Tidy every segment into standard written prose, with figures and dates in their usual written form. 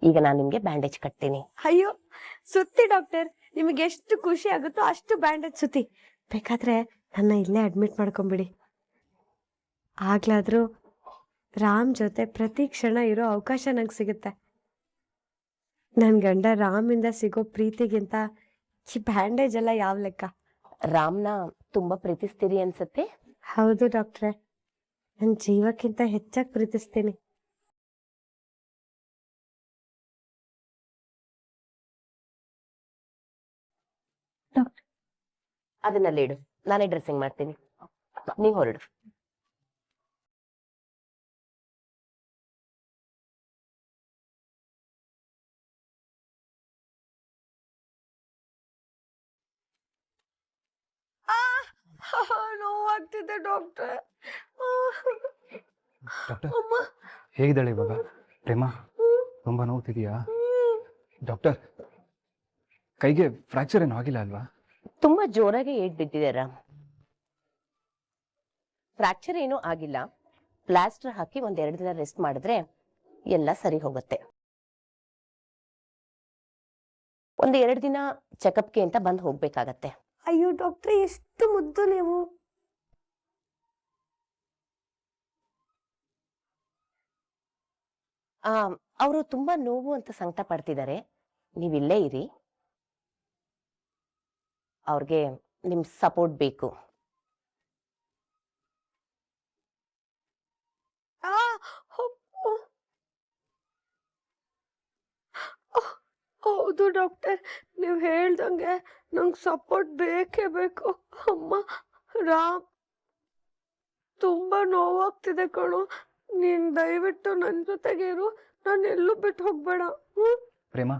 ಈಗ ನಾನು ನಿಮ್ಗೆ ಬ್ಯಾಂಡೇಜ್ ಕಟ್ತೀನಿ. ಅಯ್ಯೋ ಸುತ್ತಿ ಡಾಕ್ಟರ್, ನಿಮಗೆ ಎಷ್ಟು ಖುಷಿ ಆಗುತ್ತೋ ಅಷ್ಟು ಬ್ಯಾಂಡೇಜ್ ಸುತ್ತಿ. ಬೇಕಾದ್ರೆ ನನ್ನ ಇಲ್ಲೇ ಅಡ್ಮಿಟ್ ಮಾಡ್ಕೊಂಬಿಡಿ. ಆಗ್ಲಾದ್ರೂ ರಾಮ್ ಜೊತೆ ಪ್ರತಿ ಕ್ಷಣ ಇರೋ ಅವಕಾಶ ನಂಗೆ ಸಿಗುತ್ತೆ. ನನ್ನ ಗಂಡ ರಾಮಿಂದ ಸಿಗೋ ಪ್ರೀತಿಗಿಂತ ಈ ಬ್ಯಾಂಡೇಜ್ ಎಲ್ಲ ಯಾವ ಲೆಕ್ಕ. ರಾಮ್ನ ತುಂಬಾ ಪ್ರೀತಿಸ್ತೀರಿ ಅನ್ಸತ್ತೆ. ಹೌದು ಡಾಕ್ಟ್ರೆ, ನನ್ನ ಜೀವಕ್ಕಿಂತ ಹೆಚ್ಚಾಗಿ ಪ್ರೀತಿಸ್ತೀನಿ. ಅದನ್ನಲ್ಲಿ ಇಡು, ನಾನೇ ಡ್ರೆಸ್ಸಿಂಗ್ ಮಾಡ್ತೀನಿ, ನೀವು ಹೊರಡು. ನೋವಾಗ್ತಿದೆ ಡಾಕ್ಟ್ರೆ. ಡಾಕ್ಟರ್ ಹೇಗಿದ್ದಾಳೆ ಇವಾಗ ಪ್ರೇಮ? ತುಂಬಾ ನೋವುತ್ತಿದೆಯಾ ಡಾಕ್ಟರ್? ಕೈಗೆ ಫ್ರಾಕ್ಚರ್ ಏನೂ ಆಗಿಲ್ಲ ಅಲ್ವಾ? ತುಂಬಾ ಜೋರಾಗಿ ಏಟ್ ಬಿದ್ದಿದೆ ರಾಮ್. ಫ್ರಾಕ್ಚರ್ ಏನೂ ಆಗಿಲ್ಲ. ಪ್ಲಾಸ್ಟರ್ ಹಾಕಿ 1-2 ದಿನ ರೆಸ್ಟ್ ಮಾಡಿದ್ರೆ ಎಲ್ಲ ಸರಿ ಹೋಗುತ್ತೆ. 1-2 ದಿನ ಚೆಕಪ್ಗೆ ಅಂತ ಬಂದು ಹೋಗ್ಬೇಕಾಗತ್ತೆ. ಅಯ್ಯೋ ಡಾಕ್ಟ್ರೆ, ಎಷ್ಟು ಮುದ್ದು ನೀವು. ಅವರು ತುಂಬಾ ನೋವು ಅಂತ ಸಂಕಟ ಪಡ್ತಿದ್ದಾರೆ. ನೀವಿಲ್ಲೇ ಇರಿ, ಅವ್ರಿಗೆ ನಿಮ್ ಸಪೋರ್ಟ್ ಬೇಕು. ಹೌದು ಡಾಕ್ಟರ್, ನೀವು ಹೇಳ್ದಂಗೆ ನಂಗೆ ಸಪೋರ್ಟ್ ಬೇಕೇ ಬೇಕು. ಅಮ್ಮ, ರಾಮ್ ತುಂಬಾ ನೋವಾಗ್ತಿದೆ ಕಣೋ. ನೀನ್ ದಯವಿಟ್ಟು ನನ್ನ ಜೊತೆಗೆ ಇರು, ನಾನು ಎಲ್ಲೂ ಬಿಟ್ಟು ಹೋಗ್ಬೇಡ. ಪ್ರೇಮ,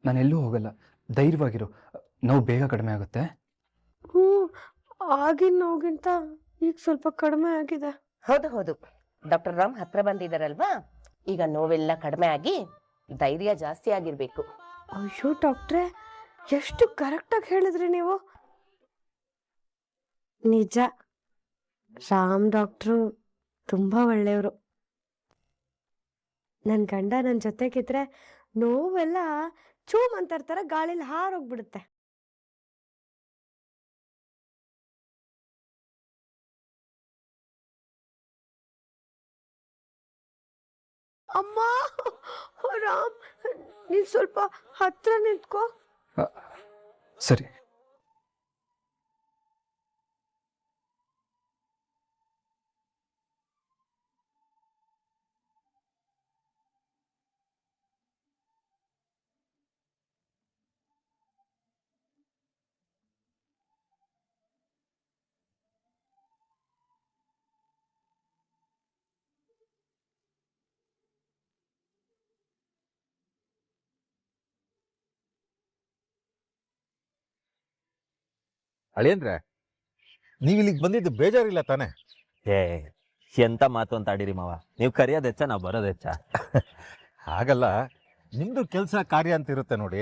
ನಾನೆಲ್ಲೂ ಹೋಗಲ್ಲ, ಧೈರ್ಯವಾಗಿರು. ನೋವು ಬೇಗ ಕಡಿಮೆ ಆಗುತ್ತೆ. ಆಗಿನ ನೋವಿಗಿಂತ ಈಗ ಸ್ವಲ್ಪ ಕಡಿಮೆ ಆಗಿದೆ. ಹೌದು, ಡಾಕ್ಟರ್ ರಾಮ್ ಹತ್ರ ಬಂದಿದಾರಲ್ವಾ, ಈಗ ನೋವೆಲ್ಲ ಕಡಿಮೆ ಆಗಿ ಧೈರ್ಯ ಜಾಸ್ತಿ ಆಗಿರ್ಬೇಕು. ಅಯ್ಯೋ ಡಾಕ್ಟ್ರೆ, ಎಷ್ಟು ಕರೆಕ್ಟಾಗಿ ಹೇಳಿದ್ರಿ ನೀವು. ನಿಜ, ರಾಮ್ ಡಾಕ್ಟ್ರು ತುಂಬಾ ಒಳ್ಳೆಯವರು. ನನ್ನ ಗಂಡ ನನ್ನ ಜೊತೆಗಿದ್ರೆ ನೋವೆಲ್ಲ ಚೂಮ್ ಅಂತಾರ ಗಾಳಿಲಿ ಹಾರೋಗ್ಬಿಡುತ್ತೆ. ಅಮ್ಮ, ರಾಮ್ ನೀನ್ ಸ್ವಲ್ಪ ಹತ್ರ ನಿಂತ್ಕೋ. ಸರಿ. ಅಳಿಯಂದ್ರೆ, ನೀವು ಇಲ್ಲಿಗೆ ಬಂದಿದ್ದು ಬೇಜಾರಿಲ್ಲ ತಾನೆ? ಎಂತ ಮಾತು ಅಂತ ಆಡಿರಿ ಮಾವ. ನೀವು ಕರೆಯೋದು ಹೆಚ್ಚ, ನಾವು ಬರೋದು ಹೆಚ್ಚ. ಹಾಗಲ್ಲ, ನಿಮ್ದು ಕೆಲಸ ಕಾರ್ಯ ಅಂತ ಇರುತ್ತೆ ನೋಡಿ.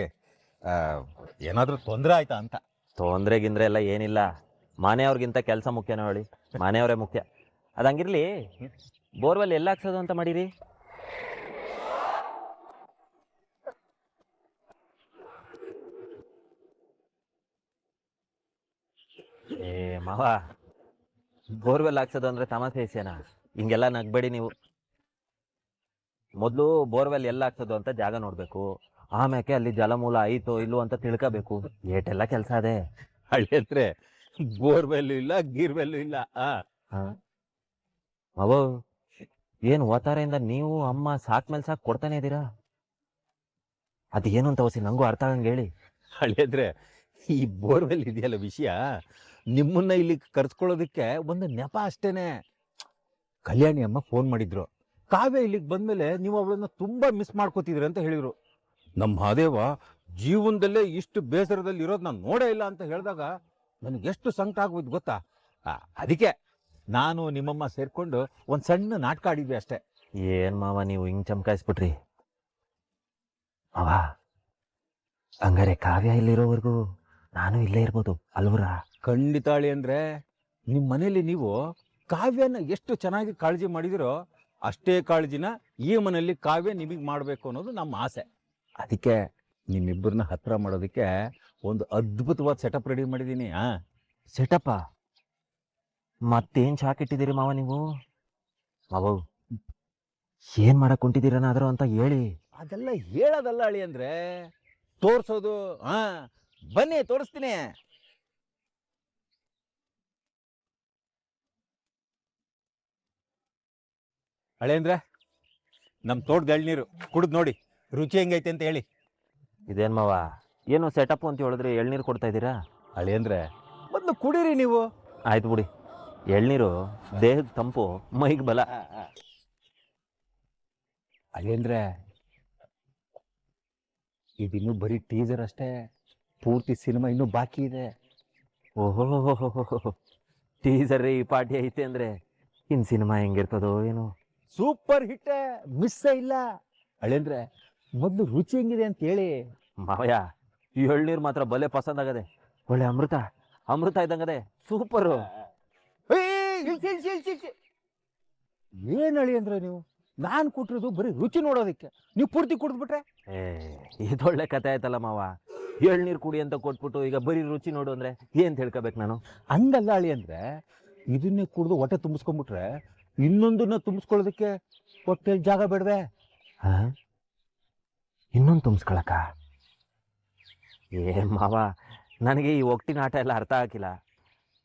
ಏನಾದ್ರೂ ತೊಂದರೆ ಆಯ್ತಾ ಅಂತ. ತೊಂದ್ರೆ ಗಿಂದ್ರೆ ಎಲ್ಲ ಏನಿಲ್ಲ. ಮನೆಯವ್ರಿಗಿಂತ ಕೆಲಸ ಮುಖ್ಯನೋ ಹೇಳಿ, ಮನೆಯವರೇ ಮುಖ್ಯ. ಅದಂಗಿರ್ಲಿ, ಬೋರ್ವೆಲ್ ಎಲ್ಲ ಹಾಕ್ಸೋದು ಅಂತ ಮಾಡಿರಿ? ಮಾವ, ಬೋರ್ವೆಲ್ ಹಾಕ್ಸೋದು ಅಂದ್ರೆ ತಮಾಷೆ ವಿಷಯನಾ? ಹಿಂಗೆಲ್ಲ ನಗ್ಬೇಡಿ ನೀವು. ಮೊದಲು ಬೋರ್ವೆಲ್ ಎಲ್ಲ ಹಾಕ್ಸೋದು ಅಂತ ಜಾಗ ನೋಡ್ಬೇಕು, ಆಮ್ಯಾಕೆ ಅಲ್ಲಿ ಜಲಮೂಲ ಐತೋ ಇಲ್ಲೋ ಅಂತ ತಿಳ್ಕೋಬೇಕು. ಏಟೆಲ್ಲ ಕೆಲಸ ಅದೇ. ಅಳಿಯಂದ್ರೆ, ಬೋರ್ವೆಲ್ ಇಲ್ಲ, ಗೀರ್ವೆಲ್ ಇಲ್ಲ. ಮಾವ, ಏನು ಓತಾರೆಯಿಂದ ನೀವು ಅಮ್ಮ ಸಾಕ್ಮೇಲೆ ಸಾಕು ಕೊಡ್ತಾನೆ ಇದ್ದೀರಾ? ಅದೇನು ಅಂತ ಹೊಸಿ ನಂಗೂ ಅರ್ಥ ಆಗಂಗೆ ಹೇಳಿ. ಅಳಿಯಂದ್ರೆ, ಈ ಬೋರ್ವೆಲ್ ಇದೆಯಲ್ಲ ವಿಷಯ, ನಿಮ್ಮನ್ನ ಇಲ್ಲಿ ಕರ್ಸ್ಕೊಳ್ಳೋದಕ್ಕೆ ಒಂದು ನೆಪ ಅಷ್ಟೇನೆ. ಕಲ್ಯಾಣಿ ಅಮ್ಮ ಫೋನ್ ಮಾಡಿದ್ರು. ಕಾವ್ಯ ಇಲ್ಲಿಗೆ ಬಂದ್ಮೇಲೆ ನೀವು ಅವಳನ್ನ ತುಂಬಾ ಮಿಸ್ ಮಾಡ್ಕೋತಿದ್ರಿ ಅಂತ ಹೇಳಿದ್ರು. ನಮ್ಮ ಮಹಾದೇವ ಜೀವನದಲ್ಲೇ ಇಷ್ಟು ಬೇಸರದಲ್ಲಿ ಇರೋದು ನಾನು ನೋಡೇ ಇಲ್ಲ ಅಂತ ಹೇಳಿದಾಗ ನನಗೆ ಎಷ್ಟು ಸಂಕಟ ಆಗೋಯ್ತು ಗೊತ್ತಾ. ಅದಕ್ಕೆ ನಾನು ನಿಮ್ಮಮ್ಮ ಸೇರ್ಕೊಂಡು ಒಂದು ಸಣ್ಣ ನಾಟಕ ಆಡಿದ್ವಿ ಅಷ್ಟೇ. ಏನ್ ಮಾವ ನೀವು ಹಿಂಗ್ ಚಮಕಾಯಿಸ್ಬಿಟ್ರಿ. ಮಾವ, ಹಂಗಾರೆ ಕಾವ್ಯ ಇಲ್ಲಿರೋವರೆಗೂ ನಾನು ಇಲ್ಲೇ ಇರ್ಬೋದು ಅಲ್ವರ? ಖಂಡಿತಾಳಿ ಅಂದ್ರೆ, ನಿಮ್ಮ ಮನೇಲಿ ನೀವು ಕಾವ್ಯನ ಎಷ್ಟು ಚೆನ್ನಾಗಿ ಕಾಳಜಿ ಮಾಡಿದಿರೋ ಅಷ್ಟೇ ಕಾಳಜಿನ ಈ ಮನೆಯಲ್ಲಿ ಕಾವ್ಯ ನಿಮಗೆ ಮಾಡಬೇಕು ಅನ್ನೋದು ನಮ್ಮ ಆಸೆ. ಅದಕ್ಕೆ ನಿಮ್ಮಿಬ್ಬರನ್ನ ಹತ್ರ ಮಾಡೋದಕ್ಕೆ ಒಂದು ಅದ್ಭುತವಾದ ಸೆಟಪ್ ರೆಡಿ ಮಾಡಿದ್ದೀನಿ. ಸೆಟಪ್ಪ ಮತ್ತೇನ್ ಶಾಕ್ ಇಟ್ಟಿದ್ದೀರಿ ಮಾವ ನೀವು? ಮಾವ ಏನ್ ಮಾಡಕ್ ಹೊಂಟಿದ್ದೀರನಾದ್ರು ಅಂತ ಹೇಳಿ. ಅದೆಲ್ಲ ಹೇಳೋದಲ್ಲ ಅಳಿ ಅಂದ್ರೆ ತೋರ್ಸೋದು. ಬನ್ನಿ ತೋರಿಸ್ತೀನಿ. ಅಳೆ ಅಂದ್ರೆ ನಮ್ಮ ತೋಟದ ಎಳ್ನೀರು ಕುಡಿದು ನೋಡಿ ರುಚಿ ಹೆಂಗೈತೆ ಅಂತ ಹೇಳಿ. ಇದೇನ್ ಮಾವ ಏನು ಸೆಟಪ್ ಅಂತ ಹೇಳಿದ್ರೆ ಎಳ್ನೀರು ಕೊಡ್ತಾ ಇದ್ದೀರಾ? ಅಳಿ ಅಂದ್ರೆ ಮೊದಲು ಕುಡೀರಿ ನೀವು. ಆಯ್ತು ಬಿಡಿ, ಎಳ್ನೀರು ದೇಹಕ್ಕೆ ತಂಪು, ಮೈಗೆ ಬಲ. ಅಳಿ ಅಂದ್ರೆ ಇದಿನ್ನೂ ಬರೀ ಟೀಸರ್ ಅಷ್ಟೇ, ಪೂರ್ತಿ ಸಿನಿಮಾ ಇನ್ನೂ ಬಾಕಿ ಇದೆ. ಓಹೋ, ಟೀಸರ್ ಈ ಪಾರ್ಟಿ ಐತೆ ಅಂದ್ರೆ ಇನ್ ಸಿನಿಮಾ ಹೆಂಗಿರ್ತದೋ ಏನು. ಸೂಪರ್ ಹಿಟ್, ಮಿಸ್ ಇಲ್ಲ. ಅಳಿ ಅಂದ್ರೆ ಮೊದಲು ರುಚಿ ಹೆಂಗಿದೆ ಅಂತ ಹೇಳಿ. ಮಾವಯ್ಯ ಈ ಎಳ್ನೀರು ಮಾತ್ರ ಬಲೆ ಪಸಂದ್ ಆಗದೆ, ಒಳ್ಳೆ ಅಮೃತ ಅಮೃತ ಇದ್ದಂಗದೆ, ಸೂಪರು. ಏನ್ ಅಳಿ ಅಂದ್ರೆ ನೀವು, ನಾನು ಕೊಟ್ಟಿರೋದು ಬರೀ ರುಚಿ ನೋಡೋದಕ್ಕೆ, ನೀವು ಪೂರ್ತಿ ಕುಡಿದ್ಬಿಟ್ರೆ. ಇದೊಳ್ಳೆ ಕತೆ ಆಯ್ತಲ್ಲ ಮಾವ. ಎಳ್ನೀರು ಕುಡಿ ಅಂತ ಕೊಟ್ಬಿಟ್ಟು ಈಗ ಬರೀ ರುಚಿ ನೋಡು ಅಂದ್ರೆ ಏನ್ ತಿಳ್ಕೊಬೇಕು ನಾನು? ಹಂಗಲ್ಲ ಅಳಿ ಅಂದ್ರೆ, ಇದನ್ನೇ ಕುಡಿದು ಹೊಟ್ಟೆ ತುಂಬಿಸ್ಕೊಂಡ್ಬಿಟ್ರೆ ಇನ್ನೊಂದನ್ನ ತುಂಬಿಸ್ಕೊಳ್ಳೋದಕ್ಕೆ ಹೊಟ್ಟೆಲ್ ಜಾಗ ಬೇಡವೆ? ಇನ್ನೊಂದು ತುಂಬಿಸ್ಕೊಳಕ? ಏ ಮಾವ, ನನಗೆ ಈ ಒಟ್ಟಿನ ಆಟ ಎಲ್ಲ ಅರ್ಥ ಆಗಿಲ್ಲ.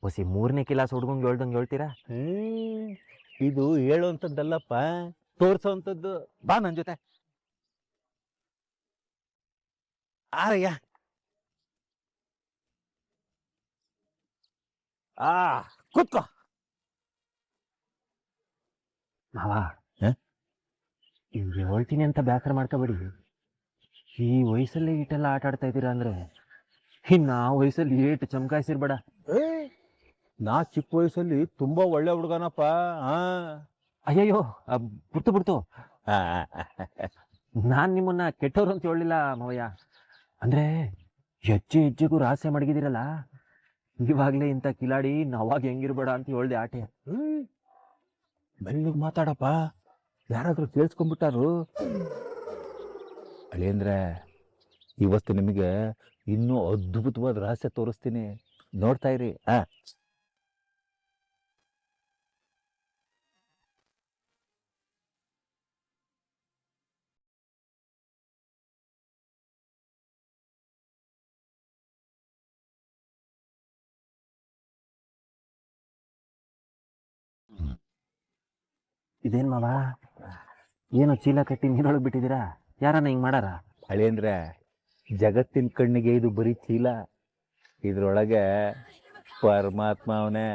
ಹೊಸಿ 3ನೇ ಕಿಲಾಸ್ ಹುಡ್ಗಂಗೆ ಹೇಳ್ದಂಗೆ ಹೇಳ್ತೀರಾ? ಇದು ಹೇಳುವಂಥದ್ದಲ್ಲಪ್ಪ, ತೋರ್ಸೋವಂಥದ್ದು. ಬಾ ನನ್ನ ಜೊತೆ. ಆರಯ್ಯ. ಕೂತ್ಕೋ. ಮಾವ ಇವ್ರಿಗೆ ಹೇಳ್ತೀನಿ ಅಂತ ಬೇಸರ ಮಾಡ್ಕೋಬೇಡಿ. ಈ ವಯಸ್ಸಲ್ಲಿ ಈಟೆಲ್ಲ ಆಟ ಆಡ್ತಾ ಇದ್ದೀರಾ ಅಂದ್ರೆ ಇನ್ನು ಆ ವಯಸ್ಸಲ್ಲಿ ಏಟು ಚಮಕಾಯಿಸಿರ್ಬೇಡ. ನಾ ಚಿಕ್ಕ ವಯಸ್ಸಲ್ಲಿ ತುಂಬಾ ಒಳ್ಳೆ ಹುಡುಗನಪ್ಪ. ಅಯ್ಯಯ್ಯೋ, ಬಿಡ್ತು ನಾನ್ ನಿಮ್ಮನ್ನ ಕೆಟ್ಟವ್ರು ಅಂತ ಹೇಳಿಲ್ಲ ಮಾವಯ್ಯ. ಅಂದ್ರೆ ಹೆಜ್ಜೆ ಹೆಜ್ಜೆಗೂ ರಹಸ್ಯ ಮಡಗಿದಿರಲ್ಲ, ಇವಾಗ್ಲೇ ಇಂಥ ಕಿಲಾಡಿ ನಾವಾಗ ಹೆಂಗಿರ್ಬೇಡ ಅಂತ ಹೇಳ್ದೆ ಆಟೆ. ಮೆಲ್ಲಗೆ ಮಾತಾಡಪ್ಪ, ಯಾರಾದ್ರೂ ಕೇಳಿಸ್ಕೊಂಡ್ಬಿಟ್ಟಾರು. ಅಳಿ ಅಂದ್ರೆ ಇವತ್ತು ನಿಮಗೆ ಇನ್ನೂ ಅದ್ಭುತವಾದ ರಹಸ್ಯ ತೋರಿಸ್ತೀನಿ, ನೋಡ್ತಾ ಇರಿ. ಇದೇನ್ ಮಾವ, ಏನು ಚೀಲ ಕಟ್ಟಿ ನೀರೊಳಗೆ ಬಿಟ್ಟಿದ್ದೀರಾ? ಯಾರನ್ನ ಹಿಂಗ್ ಮಾಡಾರ? ಅಳಿ ಅಂದ್ರೆ ಜಗತ್ತಿನ ಕಣ್ಣಿಗೆ ಇದು ಬರೀ ಚೀಲ, ಇದ್ರೊಳಗೆ ಪರಮಾತ್ಮ ಅವನೇ.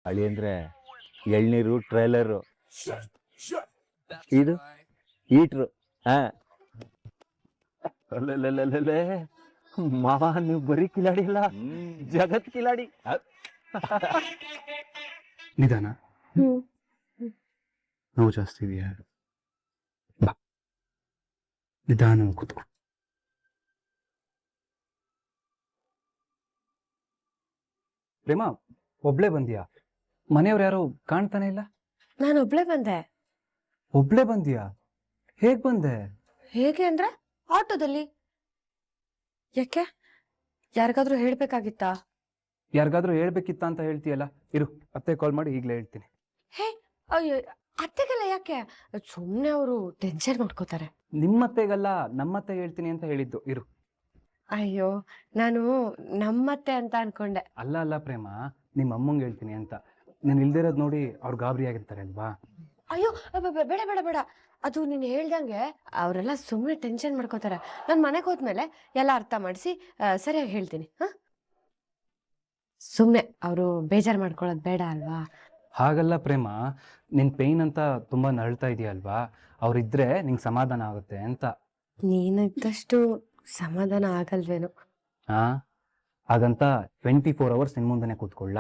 ಅಳಿ ಅಂದ್ರೆ ಎಳ್ನೀರು ಟ್ರೈಲರು, ಇದು ಈಟ್ರು. ಅಲ್ಲೇ ಮಾವ, ನೀವು ಬರೀ ಕಿಲಾಡಿ ಇಲ್ಲ, ಜಗತ್ ಕಿಲಾಡಿ. ನಿಧಾನ, ನೋವು ಜಾಸ್ತಿ ಇದೆಯಾ? ಬಾ, ನಿಧಾನ ಕೂತ್ಕೊ. ಪ್ರೇಮ, ಒಬ್ಳೆ ಬಂದಿಯಾ? ಮನೆಯವ್ರು ಯಾರು ಕಾಣ್ತಾನೆ ಇಲ್ಲ. ನಾನು ಒಬ್ಳೆ ಬಂದೆ. ಒಬ್ಳೆ ಬಂದಿಯಾ? ಹೇಗ್ ಬಂದೆ? ಹೇಗೆ ಅಂದ್ರೆ ಆಟೋದಲ್ಲಿ. ಯಾಕೆ, ಯಾರಿಗಾದ್ರೂ ಹೇಳ್ಬೇಕಾಗಿತ್ತಾ? ಯಾರಿಗಾದ್ರೂ ಹೇಳ್ಬೇಕಿತ್ತ ಅಂತ ಹೇಳ್ತೀಯಲ್ಲ, ಇರು ಅತ್ತೆ ಕಾಲ್ ಮಾಡಿ ಈಗಲೇ ಹೇಳ್ತೀನಿ. ಹೇ ಅಯ್ಯೋ, ಅತ್ತೆಗೆಲ್ಲ ಯಾಕೆ, ಸುಮ್ಮನೆ ಅವರು ಟೆನ್ಷನ್ ಮಾಡ್ಕೋತಾರೆ. ನಿಮ್ಮತ್ತೆಗಲ್ಲ, ನಮ್ಮತ್ತೆ ಹೇಳ್ತೀನಿ ಅಂತ ಹೇಳಿದ್ದು, ಇರು. ಅಯ್ಯೋ, ನಾನು ನಮ್ಮತ್ತೆ ಅಂತ ಅನ್ಕೊಂಡೆ. ಅಲ್ಲ ಪ್ರೇಮ, ನಿಮ್ಮ ಅಮ್ಮಂಗೆ ಹೇಳ್ತೀನಿ ಅಂತ. ನಾನು ಇಲ್ದಿರೋದು ನೋಡಿ ಅವ್ರು ಗಾಬರಿ ಆಗಿರ್ತಾರೆ ಅಲ್ವಾ? ಅಯ್ಯೋ ಬೇಡ ಬೇಡ ಬೇಡ, ಅದು ನೀನು ಹೇಳ್ದಂಗೆ ಅವರೆಲ್ಲ ಸುಮ್ಮನೆ ಟೆನ್ಷನ್ ಮಾಡ್ಕೋತಾರೆ. ನಾನು ಮನೆಗೆ ಹೋದ್ಮೇಲೆ ಎಲ್ಲ ಅರ್ಥ ಮಾಡಿಸಿ ಸರಿಯಾಗಿ ಹೇಳ್ತೀನಿ. ಸುಮ್ಮನೆ ಅವರು ಬೇಜಾರು ಮಾಡ್ಕೊಳ್ಳೋದು ಬೇಡ ಅಲ್ವಾ? ಹಾಗಲ್ಲ ಪ್ರೇಮ, ನಿನ್ ಪೇಯ್ನ್ ಅಂತ ತುಂಬಾ ನರಳ್ತಾ ಇದೆಯಾ ಅಲ್ವಾ? ಅವ್ರಿದ್ರೆ ನಿಂಗೆ ಸಮಾಧಾನ ಆಗುತ್ತೆ ಅಂತ. ನೀನಿದ್ದಷ್ಟು ಸಮಾಧಾನ ಆಗಲ್ವೇನೋ. ಹಾ, ಹಾಗಂತ 24 ಅವರ್ಸ್ ನಿನ್ನ ಮುಂದೆನೇ ಕೂತ್ಕೊಳ್ಳ?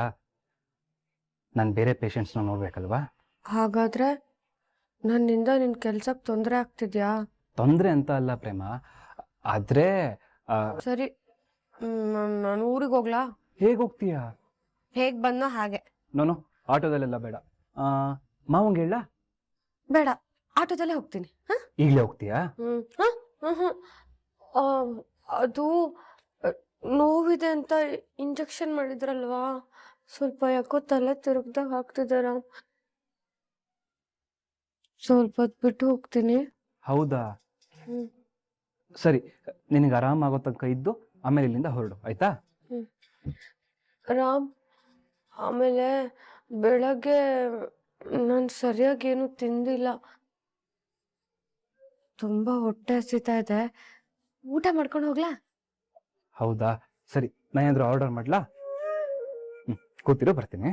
ನಾನು ಬೇರೆ ಪೇಷಂಟ್ಸ್ನ ನೋಡ್ಬೇಕಲ್ವಾ? ಹಾಗಾದ್ರೆ ನನ್ನಿಂದ ನಿನ್ನ ಕೆಲ್ಸಕ್ಕೆ ತೊಂದರೆ ಆಗ್ತಿದ್ಯಾ? ತೊಂದರೆ ಅಂತ ಅಲ್ಲ ಪ್ರೇಮ, ಆದ್ರೆ ಸರಿ, ನಾನು ಊರಿಗೆ ಹೋಗ್ಲಾ? ಹೇಗೆ ಹೋಗ್ತೀಯಾ? ಹೇಗೆ ಬಂದೋ ಹಾಗೆ. ನಾನು ಆಟೋದಲ್ಲೆಲ್ಲ ಬೇಡ. ಮಾವಂಗೆ ಹೇಳ? ಬೇಡ, ಆಟೋದಲ್ಲೇ ಹೋಗ್ತೀನಿ. ಈಗಲೇ ಹೋಗ್ತೀಯಾ? ಅದು ನೋವಿದೆ ಅಂತ ಇಂಜೆಕ್ಷನ್ ಮಾಡಿದ್ರಲ್ವಾ, ಸ್ವಲ್ಪ ಯಾಕೋ ತಲೆ ತಿರುಗ್ದಾಗ ಆಗ್ತಿದೆ ರಾಮ್. ಸ್ವಲ್ಪ ಹೊತ್ತು ಬಿಟ್ಟು ಹೋಗ್ತೀನಿ. ಹೌದಾ? ಸರಿ, ನಿನಗೆ ಆರಾಮಾಗೋ ತನಕ ಇದ್ದು ಆಮೇಲೆ ಇಲ್ಲಿಂದ ಹೊರಡು, ಆಯ್ತಾ? ರಾಮ್, ಆಮೇಲೆ ಬೆಳಗ್ಗೆ ನಾನು ಸರಿಯಾಗಿ ಏನು ತಿಂದಿಲ್ಲ, ತುಂಬಾ ಹೊಟ್ಟೆ ಹಸಿತಾ ಇದೆ. ಊಟ ಮಾಡ್ಕೊಂಡು ಹೋಗ್ಲಾ? ಹೌದಾ, ಸರಿ, ನಾನು ಏನಾದರೂ ಆರ್ಡರ್ ಮಾಡ್ಲಾ? ಕೂತಿರೋ, ಬರ್ತೀನಿ.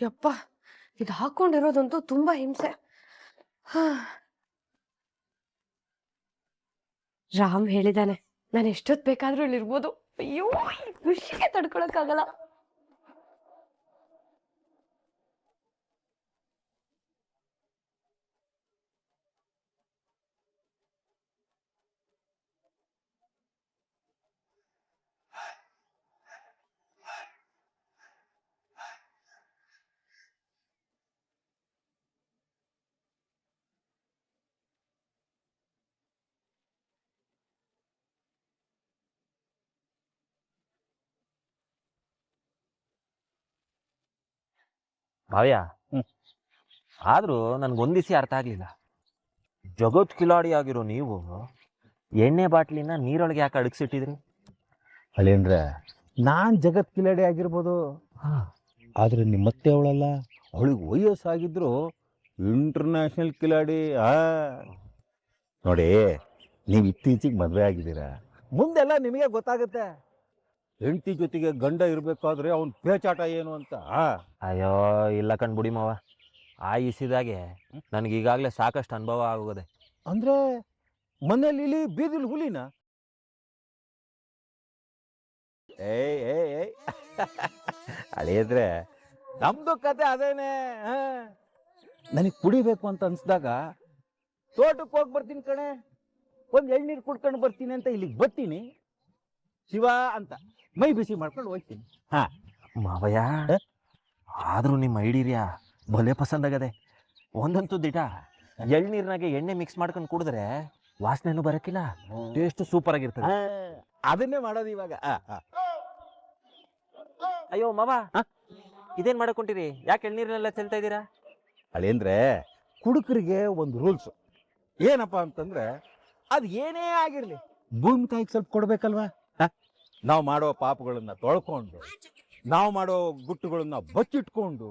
ಯಪ್ಪ, ಇದು ಹಾಕೊಂಡಿರೋದಂತೂ ತುಂಬಾ ಹಿಂಸೆ. ರಾಮ್ ಹೇಳಿದಾನೆ, ನಾನು ಎಷ್ಟೊತ್ತು ಬೇಕಾದ್ರೂ ಇಲ್ಲಿರ್ಬೋದು. ಅಯ್ಯೋ, ಈ ಖುಷಿಗೆ ತಡ್ಕೊಳಕ್ಕಾಗಲ್ಲ. ಭಾವ್ಯ, ಆದ್ರೂ ನನ್ಗೊಂದಿಸಿ ಅರ್ಥ ಆಗ್ಲಿಲ್ಲ. ಜಗತ್ ಕಿಲಾಡಿ ಆಗಿರೋ ನೀವು ಎಣ್ಣೆ ಬಾಟ್ಲಿನ ನೀರೊಳಗೆ ಯಾಕೆ ಅಡಗಿಸಿಟ್ಟಿದ್ರಿ? ಅಳೇಂದ್ರೆ ನಾನ್ ಜಗತ್ ಕಿಲಾಡಿ ಆಗಿರ್ಬೋದು, ಆದ್ರೆ ನಿಮ್ಮತ್ತೆ ಅವಳಲ್ಲ. ಅವಳಿಗೆ ವಯಸ್ಸಾಗಿದ್ರು ಇಂಟರ್ನ್ಯಾಷನಲ್ ಕಿಲಾಡಿ. ನೋಡಿ, ನೀವು ಇತ್ತೀಚೆಗೆ ಮದುವೆ ಆಗಿದ್ದೀರಾ, ಮುಂದೆಲ್ಲ ನಿಮಗೆ ಗೊತ್ತಾಗುತ್ತೆ. ಹೆಂಡತಿ ಜೊತೆಗೆ ಗಂಡ ಇರಬೇಕಾದ್ರೆ ಅವನ ಪೇಚಾಟ ಏನು ಅಂತ. ಅಯ್ಯೋ ಇಲ್ಲ ಕಣ್ಬಿಡಿ ಮಾವ, ಆಯಿಸಿದಾಗೆ ನನಗೆ ಈಗಾಗಲೇ ಸಾಕಷ್ಟು ಅನುಭವ ಆಗೋದೆ. ಅಂದ್ರೆ ಮನೇಲಿ ಇಲಿ, ಬೀದಿಲ್ ಹುಲಿನ? ಏಯ್ ಅಳಿಯದ್ರೆ ನಮ್ದು ಕತೆ ಅದೇನೆ. ನನಗೆ ಕುಡಿಬೇಕು ಅಂತ ಅನ್ಸ್ದಾಗ ತೋಟಕ್ಕೆ ಹೋಗಿ ಬರ್ತೀನಿ ಕಣೆ, ಒಂದು ಎಳ್ನೀರು ಕುಡ್ಕೊಂಡು ಬರ್ತೀನಿ ಅಂತ ಇಲ್ಲಿಗೆ ಬರ್ತೀನಿ, ಶಿವ ಅಂತ ಮೈ ಬಿಸಿ ಮಾಡ್ಕೊಂಡು ಹೋಗ್ತೀನಿ. ಮಾವಯ್ಯ, ಆದ್ರೂ ನಿಮ್ಮ ಐಡಿಯಾ ಭಲೆ ಪಸಂದ್ ಆಗದೆ. ಒಂದಂತೂ ದಿಟ, ಎಳ್ನೀರ್ನಾಗೆ ಎಣ್ಣೆ ಮಿಕ್ಸ್ ಮಾಡ್ಕೊಂಡು ಕುಡಿದ್ರೆ ವಾಸನೆನೂ ಬರಕಿಲ್ಲ, ಟೇಸ್ಟ್ ಸೂಪರ್ ಆಗಿರ್ತದೆ. ಅದನ್ನೇ ಮಾಡೋದು ಇವಾಗ. ಅಯ್ಯೋ ಮಾವ, ಇದೇನ್ ಮಾಡಕೊಂತೀರಿ? ಯಾಕೆ ಎಳ್ನೀರನ್ನೆಲ್ಲ ಚೆಲ್ತಾ ಇದ್ದೀರಾ? ಅಳೇಂದ್ರೆ ಕುಡುಕರಿಗೆ ಒಂದು ರೂಲ್ಸ್ ಏನಪ್ಪಾ ಅಂತಂದ್ರೆ, ಅದು ಏನೇ ಆಗಿರ್ಲಿ ಭೂಮಿ ತಾಯಿಗೆ ಸ್ವಲ್ಪ ಕೊಡ್ಬೇಕಲ್ವಾ. ನಾವು ಮಾಡೋ ಪಾಪಗಳನ್ನ ತೊಳ್ಕೊಂಡು, ನಾವು ಮಾಡೋ ಗುಟ್ಟುಗಳನ್ನ ಬಚ್ಚಿಟ್ಕೊಂಡು,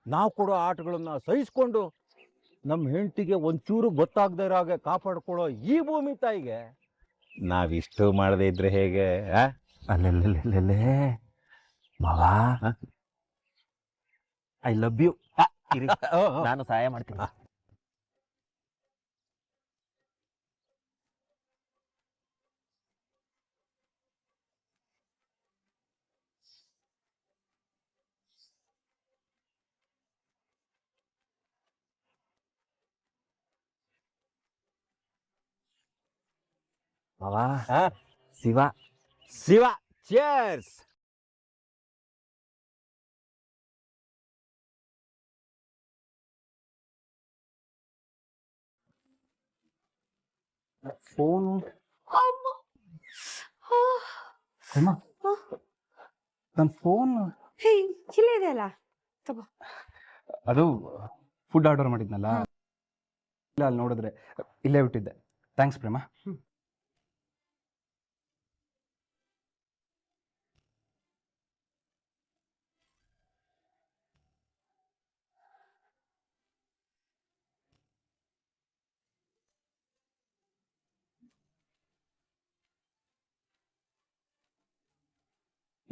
ನಾವು ಕೊಡೋ ಆಟಗಳನ್ನ ಸಹಿಸ್ಕೊಂಡು, ನಮ್ಮ ಹೆಂಡತಿಗೆ ಒಂಚೂರು ಗೊತ್ತಾಗದೇ ಇರೋ ಹಾಗೆ ಕಾಪಾಡ್ಕೊಳ್ಳೋ ಈ ಭೂಮಿ ತಾಯಿಗೆ ನಾವಿಷ್ಟು ಮಾಡದೇ ಇದ್ರೆ ಹೇಗೆ? ಅಲ್ಲೆಲ್ಲೆಲ್ಲೆಲ್ಲೆ ಮಾವ, ಐ ಲವ್ ಯು. ನಾನು ಸಹಾಯ ಮಾಡ್ತೀನಿ. ಮಾವ, ಶಿವ ಶಿವ, ಚೇರ್ಸ್. ಫೋನು ನನ್ನ ಫೋನ್ ಇಲ್ಲೇ ಇದೆಯಲ್ಲ, ತಗೋ. ಅದು ಫುಡ್ ಆರ್ಡರ್ ಮಾಡಿದ್ನಲ್ಲ, ಇಲ್ಲ ಅಲ್ಲಿ ನೋಡಿದ್ರೆ ಇಲ್ಲೇ ಬಿಟ್ಟಿದ್ದೆ. ಥ್ಯಾಂಕ್ಸ್ ಪ್ರೇಮ.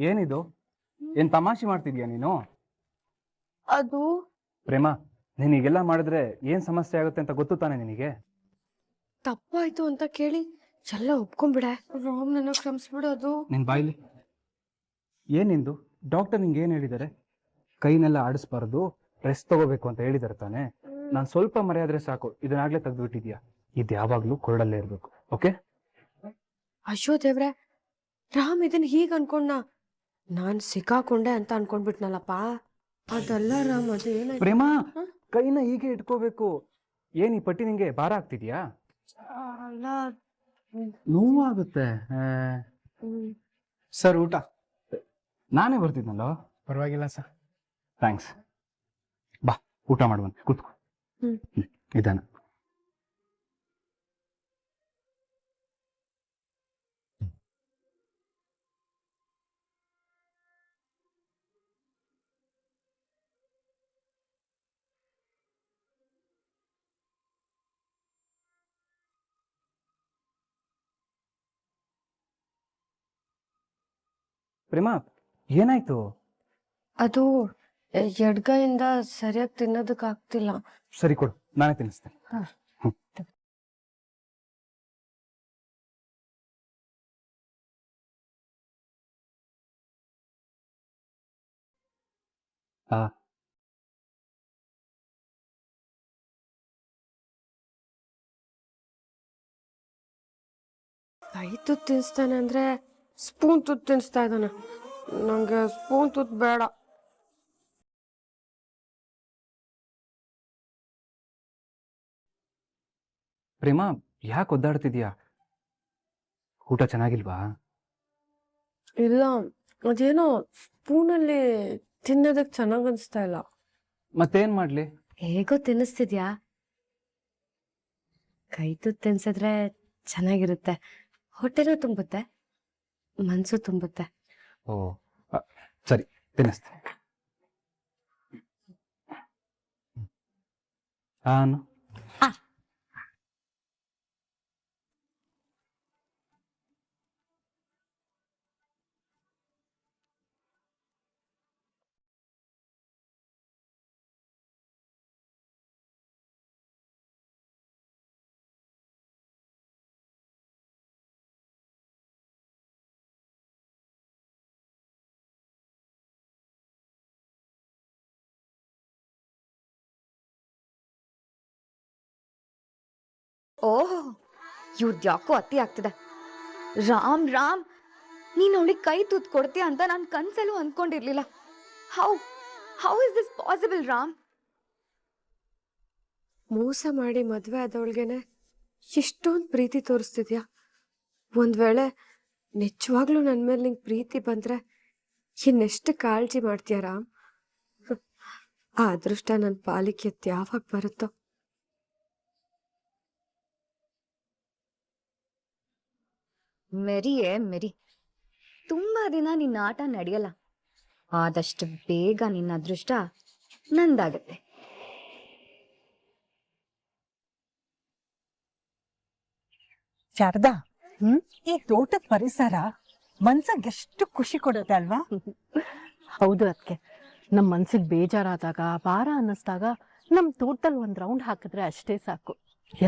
ಏನಿದು? ಏನ್ ತಮಾಷೆ ಮಾಡ್ತಿದ್ಯಾ ನೀನು? ಅದು ಪ್ರೇಮ, ನೀನು ಈಗೆಲ್ಲ ಮಾಡಿದ್ರೆ ಏನು ಸಮಸ್ಯೆ ಆಗುತ್ತೆ ಅಂತ ಗೊತ್ತು ತಾನೆ ನಿನಗೆ? ತಪ್ಪಾಯ್ತು ಅಂತ ಕೇಳಿ ಎಲ್ಲ ಒಪ್ಕೊಂಡ್ಬಿಡೆ. ರಾಮ್ ನನ್ನ ಕ್ಷಮಿಸ್ಬಿಡೋದು. ನಿನ್ನ ಬಾಯ್ಲಿ ಏನು ನಿಂದು? ಡಾಕ್ಟರ್ ನಿಂಗೆ ಏನು ಹೇಳಿದ್ದಾರೆ? ಕೈನೆಲ್ಲ ಆಡಿಸ್ಬಾರ್ದು, ರೆಸ್ಟ್ ತಗೋಬೇಕು ಅಂತ ಹೇಳಿದಾರೆ ತಾನೆ. ನಾನು ಸ್ವಲ್ಪ ಮರೆಯಾದ್ರೆ ಸಾಕು, ಇದನ್ನಾಗ್ಲೇ ತೆಗೆದುಬಿಟ್ಟಿದ್ಯಾ. ಇದು ಯಾವಾಗಲೂ ಕೊರಡಲ್ಲೇ ಇರಬೇಕು, ಓಕೆ? ಅಯ್ಯೋ ದೇವ್ರೆ, ರಾಮ್ ಇದನ್ನ ಹೀಗ್ ಅನ್ಕೊಂಡ, ನಾನ್ ಸಿಕ್ಕಾಕೊಂಡೆ ಅಂತ ಅನ್ಕೊಂಡ್ಬಿಟ್ನಲ್ಲಪ್ಪ. ಅದಲ್ಲ ರಾಮ್, ಅದು ಏನಾಯ್ತು? ಪ್ರೇಮ, ಕೈನ ಹೀಗೆ ಇಟ್ಕೋಬೇಕು. ಏನ್ ಈ ಪಟ್ಟಿ ನಿಂಗೆ ಭಾರ ಆಗ್ತಿದ್ಯಾ? ಅಲ್ಲ. ನೋವಾಗುತ್ತೆ. ಸರ್ ಊಟ ನಾನೇ ಬರ್ತಿದ್ನಲ್ಲ. ಪರವಾಗಿಲ್ಲ ಸರ್. ಥ್ಯಾಂಕ್ಸ್. ಬಾ ಊಟ ಮಾಡುವಂತೆ, ಕೂತ್ಕೊ. ಇದಾನ. ಪ್ರೇಮ, ಏನಾಯ್ತು? ಅದು ಎಡ್ಗೈಯಿಂದ ಸರಿಯಾಗಿ ತಿನ್ನೋದಕ್ಕಾಗ್ತಿಲ್ಲ. ಸರಿ ಕೊಡು, ನಾನೇ ತಿನ್ನಿಸ್ತೇನೆ. ಹಾ. ಕೈ ತುತ್ತು ತಿನ್ನಿಸ್ತಾನೆ ಅಂದ್ರೆ ಸ್ಪೂನ್ ತುತ್ತು ತಿನ್ನಿಸ್ತಾ ಇದ್ದಾನೆ. ನಂಗೆ ಸ್ಪೂನ್ ತುತ್ತು ಬೇಡ. ಪ್ರೇಮ, ಯಾಕೆ ಒದ್ದಾಡ್ತಿದ್ಯಾ? ಊಟ ಚೆನ್ನಾಗಿಲ್ವಾ? ಇಲ್ಲ, ಅದೇನೋ ಸ್ಪೂನಲ್ಲಿ ತಿನ್ನೋದಕ್ಕೆ ಚೆನ್ನಾಗ್ ಅನ್ಸ್ತಾ ಇಲ್ಲ. ಮತ್ತೇನ್ ಮಾಡ್ಲಿ? ಹೇಗೋ ತಿನ್ನಿಸ್ತಿದ್ಯಾ. ಕೈ ತುತ್ತು ತಿನ್ಸಿದ್ರೆ ಚೆನ್ನಾಗಿರುತ್ತೆ, ಹೊಟ್ಟೆನೂ ತುಂಬುತ್ತೆ, ಮನ್ಸು ತುಂಬುತ್ತೆ. ಓ ಸರಿ, ತಿನ್ನಿಸ್ತೇನೆ. ಹಾನು ಓಹೋ, ಇವ್ರದ್ದು ಯಾಕೋ ಅತಿ ಆಗ್ತಿದೆ. ರಾಮ್ ರಾಮ್, ನೀನು ಅವಳಿಗೆ ಕೈ ತುತ್ತು ಕೊಡ್ತೀಯ ಅಂತ ನಾನು ಕನ್ಸಲ್ಲೂ ಅಂದ್ಕೊಂಡಿರ್ಲಿಲ್ಲ. How how is this possible Ram? ಮೋಸ ಮಾಡಿ ಮದ್ವೆ ಆದವಳಿಗೆನೆ ಇಷ್ಟೊಂದು ಪ್ರೀತಿ ತೋರಿಸ್ತಿದ್ಯಾ. ಒಂದ್ ವೇಳೆ ನಿಜವಾಗ್ಲೂ ನನ್ ಮೇಲೆ ನಿಂಗೆ ಪ್ರೀತಿ ಬಂದ್ರೆ ಇನ್ನೆಷ್ಟು ಕಾಳಜಿ ಮಾಡ್ತೀಯ ರಾಮ್. ಆ ಅದೃಷ್ಟ ನನ್ನ ಪಾಲಿಗೆ ಯಾವಾಗ ಬರುತ್ತೋ. ಮೆರಿಯೇ ಮೆರಿ, ತುಂಬಾ ದಿನ ನಿನ್ನ ಆಟ ನಡೆಯಲ್ಲ. ಆದಷ್ಟು ಬೇಗ ನಿನ್ನ ಅದೃಷ್ಟ ನಂದಾಗತ್ತೆ. ಶಾರದಾ, ಈ ತೋಟದ ಪರಿಸರ ಮನ್ಸಿಗೆ ಎಷ್ಟು ಖುಷಿ ಕೊಡುತ್ತೆ ಅಲ್ವಾ? ಹೌದು ಅದಕ್ಕೆ, ನಮ್ಮ ಮನ್ಸಿಗೆ ಬೇಜಾರಾದಾಗ, ಭಾರ ಅನ್ನಿಸ್ದಾಗ ನಮ್ಮ ತೋಟದಲ್ಲಿ ಒಂದು ರೌಂಡ್ ಹಾಕಿದ್ರೆ ಅಷ್ಟೇ ಸಾಕು,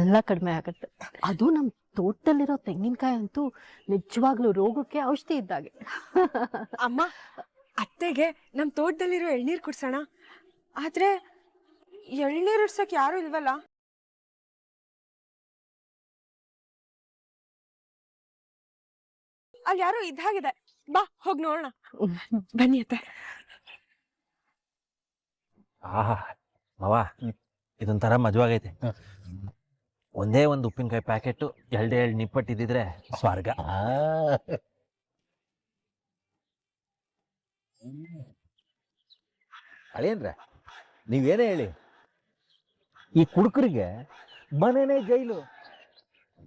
ಎಲ್ಲ ಕಡಿಮೆ ಆಗುತ್ತೆ. ಅದು ನಮ್ಮ ತೋಟದಲ್ಲಿರೋ ತೆಂಗಿನಕಾಯಿ ಅಂತೂ ನಿಜವಾಗ್ಲೂ ರೋಗಕ್ಕೆ ಔಷಧಿ ಇದ್ದಾಗೆ. ಅಮ್ಮ, ಅತ್ತೆಗೆ ನಮ್ ತೋಟದಲ್ಲಿರೋ ಎಳ್ನೀರ್ ಕುಡ್ಸೋಣ. ಆದ್ರೆ ಎಳ್ನೀರ್ ಇಡ್ಸಕ್ ಯಾರು ಇಲ್ವಲ್ಲ. ಅಲ್ಲಿ ಯಾರೋ ಇದ್ದಾಗಿದೆ, ಬಾ ಹೋಗ್ ನೋಡೋಣ. ಬನ್ನಿ ಅತ್ತೆ. ಆಹಾ ಮಾವ, ಇದೊಂಥರ ಮಜವಾಗೈತೆ. ಒಂದೇ ಒಂದು ಉಪ್ಪಿನಕಾಯಿ ಪ್ಯಾಕೆಟ್ ಎರಡೇ ನಿಪ್ಪಟ್ಟಿದ್ರೆ ಸ್ವರ್ಗ. ಅಳೇನ್ರ, ನೀವೇನೇ ಹೇಳಿ, ಈ ಕುಡುಕರಿಗೆ ಮನೆನೇ ಜೈಲು,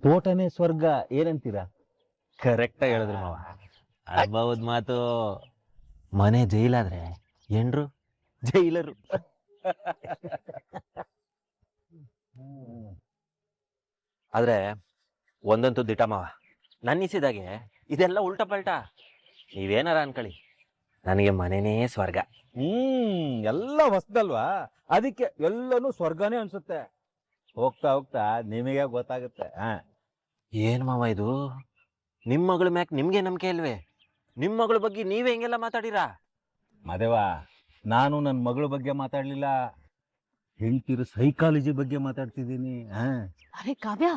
ತೋಟನೇ ಸ್ವರ್ಗ, ಏನಂತೀರಾ? ಕರೆಕ್ಟಾಗಿ ಹೇಳಿದ್ರು ಮಾವ. ಅನುಭವದ ಮಾತು. ಮನೆ ಜೈಲಾದ್ರೆ ಏನ್ರು ಜೈಲರು. ಆದ್ರೆ ಒಂದಂತೂ ದಿಟ ಮಾವ, ನನ್ನಿಸಿದಾಗೆ ಇದೆಲ್ಲ ಉಲ್ಟಾ ಪಲ್ಟಾ. ನೀವೇನಾರ ಅನ್ಕೊಳ್ಳಿ, ನನಗೆ ಮನೆನೇ ಸ್ವರ್ಗ. ಎಲ್ಲ ಹೊಸ್ದಲ್ವಾ, ಅದಕ್ಕೆ ಎಲ್ಲನೂ ಸ್ವರ್ಗನೇ ಅನ್ಸುತ್ತೆ. ಹೋಗ್ತಾ ಹೋಗ್ತಾ ನಿಮಗೆ ಗೊತ್ತಾಗುತ್ತೆ. ಏನ್ ಮಾವ ಇದು? ನಿಮ್ ಮಗಳ ಮ್ಯಾಕ್ ನಿಮ್ಗೆ ನಂಬಿಕೆ ಇಲ್ವೇ? ನಿಮ್ ಮಗಳ ಬಗ್ಗೆ ನೀವೇ ಹಿಂಗೆಲ್ಲ ಮಾತಾಡಿರಾ? ಮದೇವ, ನಾನು ನನ್ನ ಮಗಳ ಬಗ್ಗೆ ಮಾತಾಡ್ಲಿಲ್ಲ, ಹೆಂಡ್ತಿರು ಸೈಕಾಲಜಿ ಬಗ್ಗೆ ಮಾತಾಡ್ತಿದ್ದೀನಿ. ಅರೆ ಕಾವ್ಯ,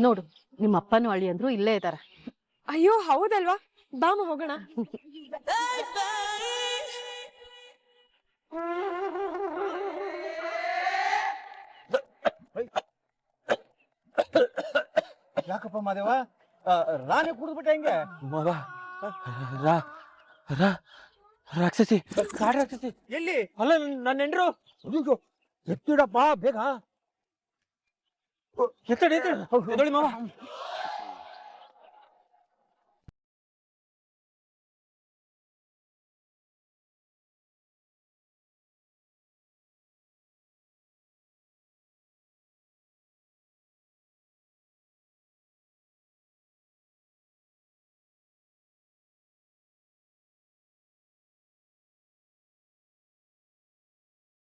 ನೋಡು ನಿಮ್ಮ ಅಪ್ಪನೂ ಅಳಿ ಅಂದ್ರು ಇಲ್ಲೇ ಇದಾರೆ. ಅಯ್ಯೋ ಹೌದಲ್ವಾ, ಬಾಮ ಹೋಗೋಣ. ಯಾಕಪ್ಪ ಮಾದೇವ, ರಾಣಿ ಕುಡಿದ್ಬಿಟ್ಟೆ ಹೆಂಗೆ? ಮಾವ, ರಾಕ್ಷಸಿ, ಕಾಡು ರಾಕ್ಷಸಿ. ಎಲ್ಲಿ? ಅಲ್ಲ ನನ್ನ ಹೆಂಡ್ರು. ಎತ್ತಿಡಪ್ಪ ಬೇಗ. ಎತ್ತಡಿ ಮಾವ.